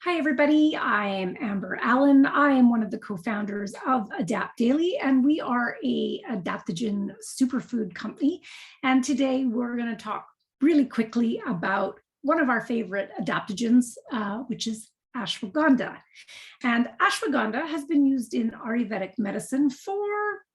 Hi, everybody. I am Amber Allen. I am one of the co-founders of Adapt Daily, and we are a adaptogen superfood company. And today we're going to talk really quickly about one of our favorite adaptogens, which is ashwagandha. And ashwagandha has been used in Ayurvedic medicine for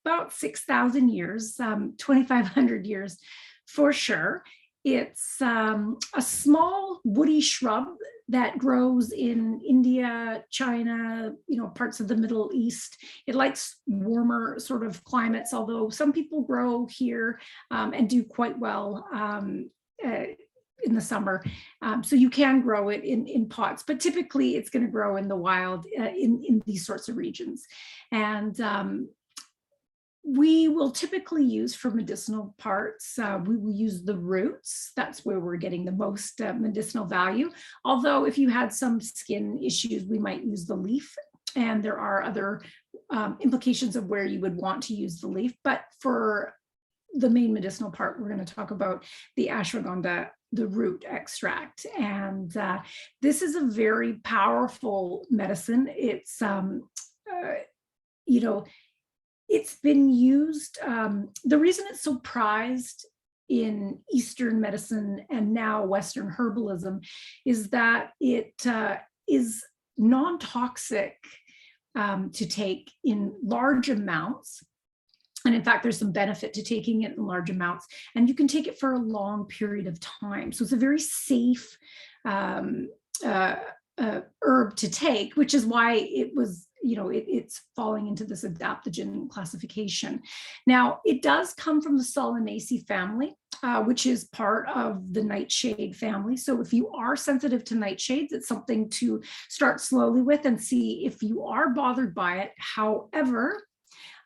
about 6,000 years, 2,500 years for sure. It's a small woody shrub that grows in India, China, parts of the Middle East. It likes warmer sort of climates, although some people grow here and do quite well in the summer. So you can grow it in pots, but typically it's going to grow in the wild in these sorts of regions. And we will typically use for medicinal parts, we will use the roots. That's where we're getting the most medicinal value. Although if you had some skin issues, we might use the leaf. And there are other implications of where you would want to use the leaf. But for the main medicinal part, we're going to talk about the ashwagandha, the root extract. And this is a very powerful medicine. It's, it's been used, the reason it's so prized in Eastern medicine and now Western herbalism is that it is non-toxic to take in large amounts. And in fact, there's some benefit to taking it in large amounts, and you can take it for a long period of time. So it's a very safe herb to take, which is why it was, it's falling into this adaptogen classification. Now, it does come from the Solanaceae family, which is part of the nightshade family. So if you are sensitive to nightshades, it's something to start slowly with and see if you are bothered by it. However,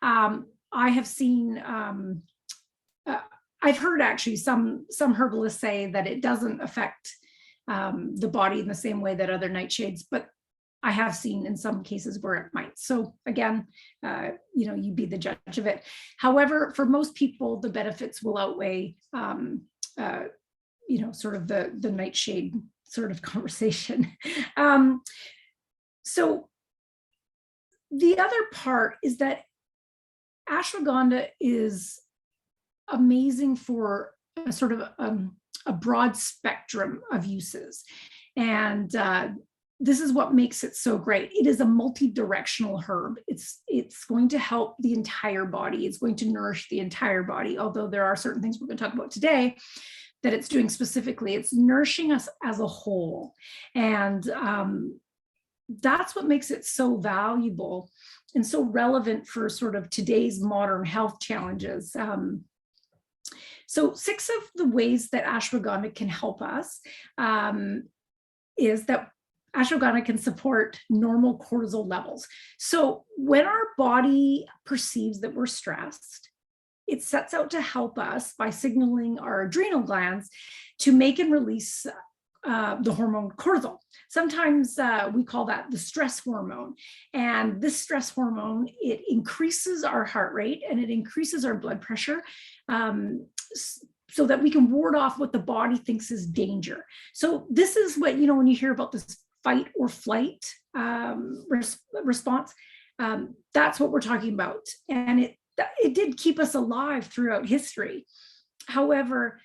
I have seen, I've heard actually some herbalists say that it doesn't affect the body in the same way that other nightshades, but I have seen in some cases where it might. So again, you be the judge of it. However, for most people, the benefits will outweigh, sort of the nightshade sort of conversation. So the other part is that ashwagandha is amazing for a sort of a broad spectrum of uses. And this is what makes it so great. It is a multi-directional herb. It's going to help the entire body. It's going to nourish the entire body. Although there are certain things we're going to talk about today that it's doing specifically. It's nourishing us as a whole. And that's what makes it so valuable and so relevant for sort of today's modern health challenges. So 6 of the ways that ashwagandha can help us is that ashwagandha can support normal cortisol levels. So when our body perceives that we're stressed, it sets out to help us by signaling our adrenal glands to make and release the hormone cortisol. Sometimes we call that the stress hormone. And this stress hormone, it increases our heart rate and it increases our blood pressure so that we can ward off what the body thinks is danger. So this is what, when you hear about this fight or flight response, that's what we're talking about. And it did keep us alive throughout history. However,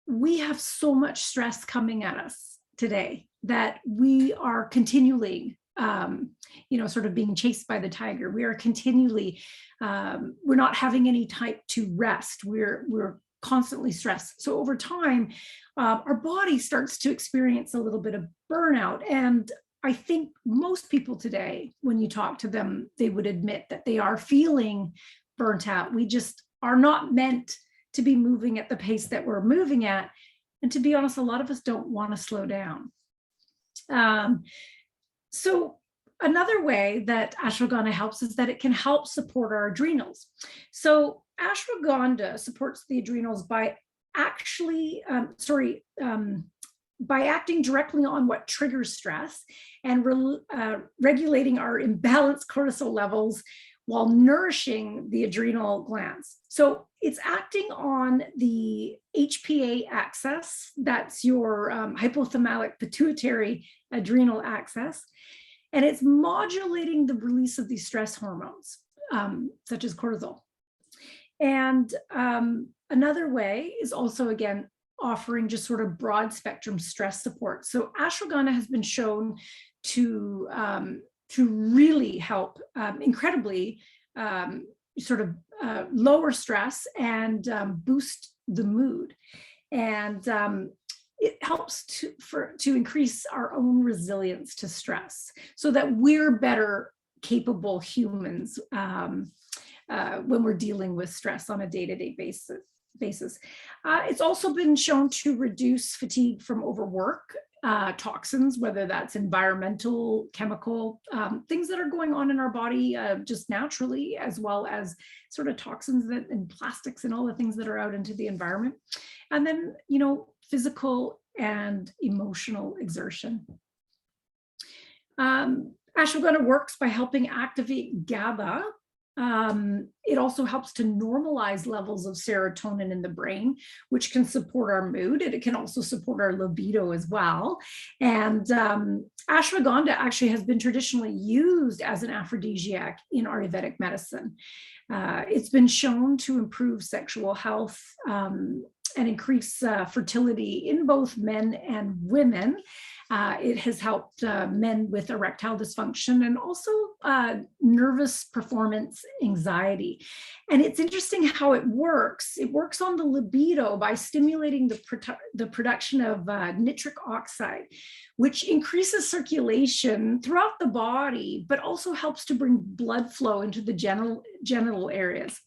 we have so much stress coming at us today that we are continually, sort of being chased by the tiger. We are continually, we're not having any time to rest. We're constantly stressed. So over time, our body starts to experience a little bit of burnout. And I think most people today, when you talk to them, they would admit that they are feeling burnt out. We just are not meant to be moving at the pace that we're moving at. And to be honest, a lot of us don't want to slow down. So another way that ashwagandha helps is that it can help support our adrenals. So ashwagandha supports the adrenals by actually, by acting directly on what triggers stress and regulating our imbalanced cortisol levels, while nourishing the adrenal glands. So it's acting on the HPA axis, that's your hypothalamic pituitary adrenal axis, and it's modulating the release of these stress hormones, such as cortisol. And another way is also, again, offering just sort of broad spectrum stress support. So ashwagandha has been shown to really help incredibly lower stress and boost the mood. And it helps to increase our own resilience to stress so that we're better capable humans when we're dealing with stress on a day-to-day basis. It's also been shown to reduce fatigue from overwork, toxins, whether that's environmental, chemical, things that are going on in our body just naturally, as well as sort of toxins and plastics and all the things that are out into the environment. And then, physical and emotional exertion. Ashwagandha works by helping activate GABA. It also helps to normalize levels of serotonin in the brain, which can support our mood, and it can also support our libido as well. And ashwagandha actually has been traditionally used as an aphrodisiac in Ayurvedic medicine. It's been shown to improve sexual health and increase fertility in both men and women. It has helped men with erectile dysfunction and also nervous performance anxiety. And it's interesting how it works. It works on the libido by stimulating the production of nitric oxide, which increases circulation throughout the body, but also helps to bring blood flow into the genital areas.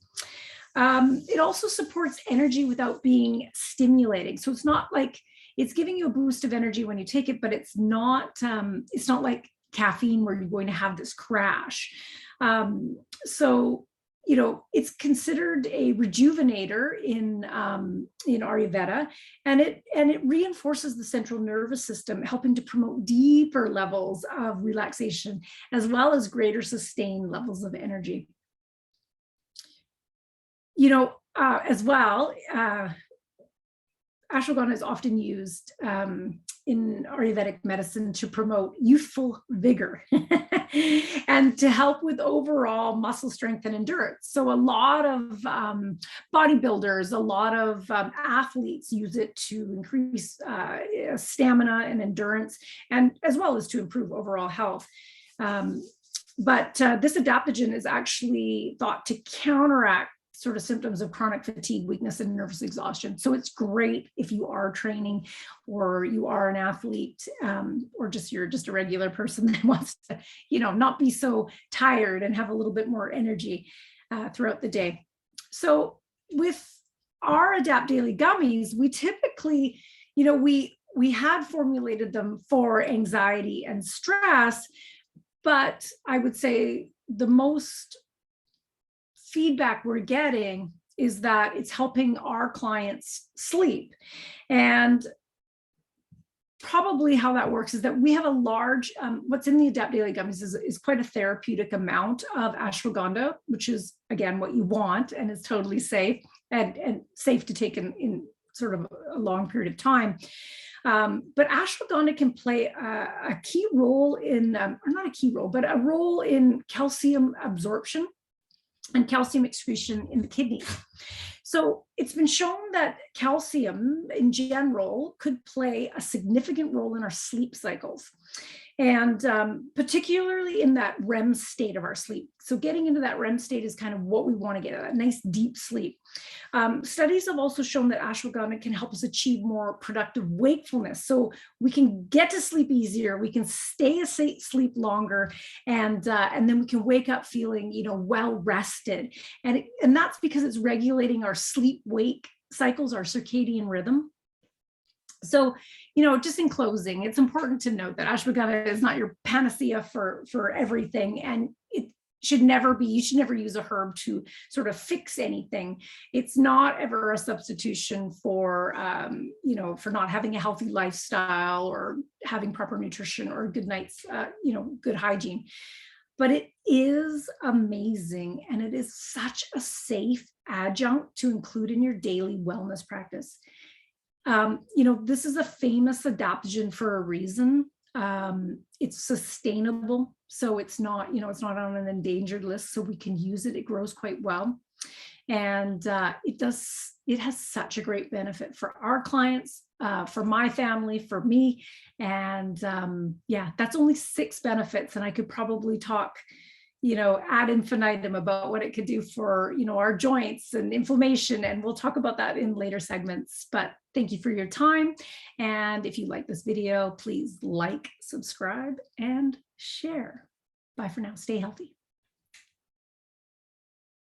It also supports energy without being stimulating. So it's not like it's giving you a boost of energy when you take it, but it's not like caffeine where you're going to have this crash. So, it's considered a rejuvenator in Ayurveda, and it reinforces the central nervous system, helping to promote deeper levels of relaxation, as well as greater sustained levels of energy. As well, ashwagandha is often used in Ayurvedic medicine to promote youthful vigor and to help with overall muscle strength and endurance. So a lot of bodybuilders, a lot of athletes use it to increase stamina and endurance, and as well as to improve overall health. But this adaptogen is actually thought to counteract sort of symptoms of chronic fatigue, weakness, and nervous exhaustion. So it's great if you are training, or you are an athlete, or you're just a regular person that wants to, not be so tired and have a little bit more energy throughout the day. So with our Adapt Daily gummies, we typically, we had formulated them for anxiety and stress, but I would say the most feedback we're getting is that it's helping our clients sleep. And probably how that works is that we have a large, what's in the Adapt Daily gummies is quite a therapeutic amount of ashwagandha, which is, again, what you want, and is totally safe and safe to take in sort of a long period of time. But ashwagandha can play a key role in, or not a key role, but a role in calcium absorption and calcium excretion in the kidneys. So it's been shown that calcium in general could play a significant role in our sleep cycles, and particularly in that REM state of our sleep. So getting into that REM state is kind of what we want to get, a nice deep sleep. Studies have also shown that ashwagandha can help us achieve more productive wakefulness. So we can get to sleep easier, we can stay asleep longer, and then we can wake up feeling, well rested. And that's because it's regulating our sleep-wake cycles, our circadian rhythm. So, just in closing, it's important to note that ashwagandha is not your panacea for everything, and it should never be. You should never use a herb to sort of fix anything. It's not ever a substitution for, for not having a healthy lifestyle or having proper nutrition or good night's, good hygiene. but it is amazing. And it is such a safe adjunct to include in your daily wellness practice. This is a famous adaptogen for a reason. It's sustainable. So it's not, it's not on an endangered list. So we can use it. It grows quite well. And it has such a great benefit for our clients, for my family, for me. And that's only 6 benefits. And I could probably talk, ad infinitum about what it could do for, our joints and inflammation. And we'll talk about that in later segments. But thank you for your time. And if you like this video, please like, subscribe, and share. Bye for now. Stay healthy.